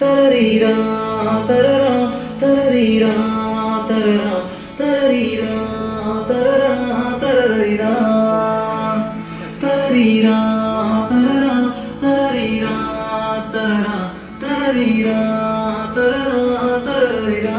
తరరీరా తరరా తరరీరా తరరా తరరీరా తరరా తరరీరా తరరీరా తరరా తరరీరా తరరా తరరీరా తరరా తరరీరా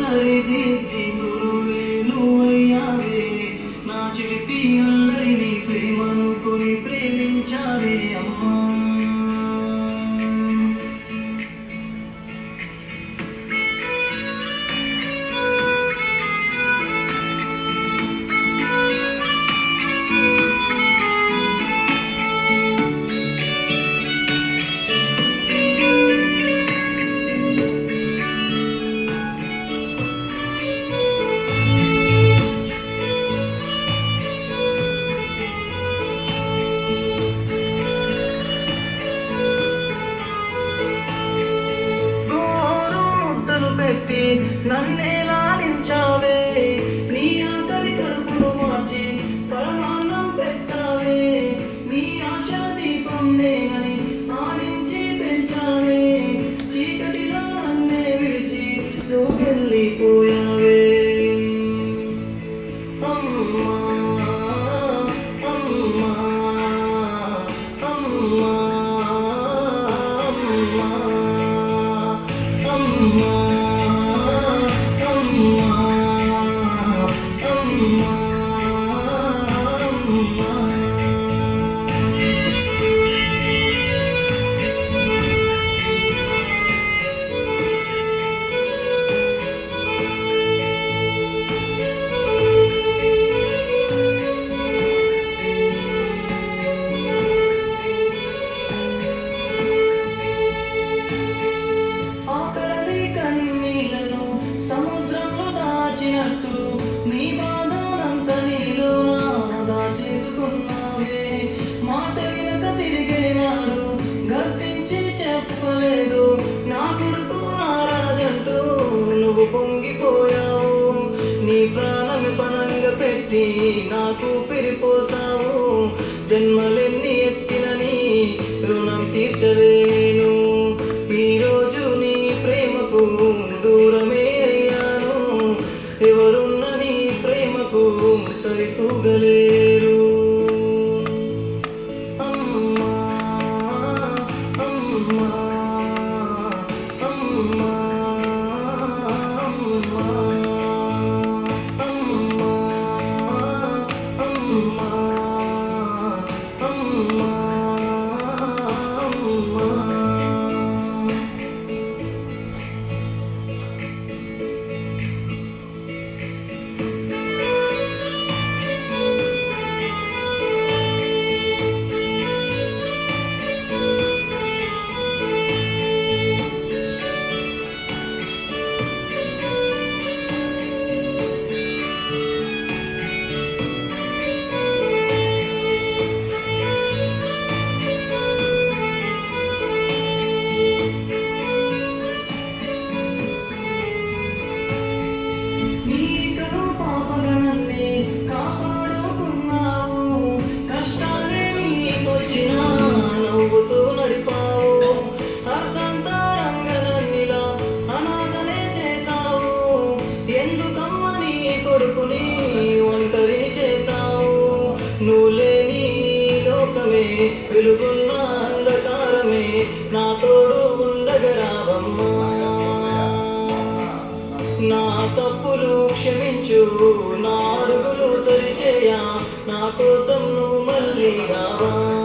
సరిదిద్ది గురువే నువ్వయ్యావే నా చిలిపి అల్లరిని ప్రేమను కొని ప్రేమించావే అమ్మా పెట్టి నన్నే లాలించావే నీ ఆకలి కడుపును మార్చి పరమాన్నం పెట్టావే నీ ఆశ దీపం నేనని ఆడించి పెంచావే చీకటిలో నన్నే విడిచి నువ్వు వెళ్ళిపోయావే అమ్మా అమ్మా అమ్మా అమ్మా అమ్మా నీ బాధనంత నీలో దాచేసుకున్నావే మాట వినక తిరిగేనాడు గర్తించి చెప్పలేదు నా కొడుకు నారాజంటూ నువ్వు పొంగిపోయావు నీ ప్రాణమి పనంగా పెట్టి నాకు పిరిపోసావు జన్మలెన్ని ఎత్తినని రుణం తీర్చలేను ఈరోజు నీ ప్రేమకు దూరమే అయ్యాను ఎవరున్న నీ ప్రేమకు సరితూగలేరు అమ్మా అమ్మా అమ్మా అమ్మా అమ్మా అమ్మా అమ్మా అమ్మా కొడుకుని ఒంటరిని చేశావు నువ్వు లేని లోకమే వెలుగున్న అంధకారమే నా తోడు ఉండగరావమ్మా నా తప్పులు క్షమించు నా అడుగులు సరిచేయ నా కోసం నువ్వు మళ్ళీ రావా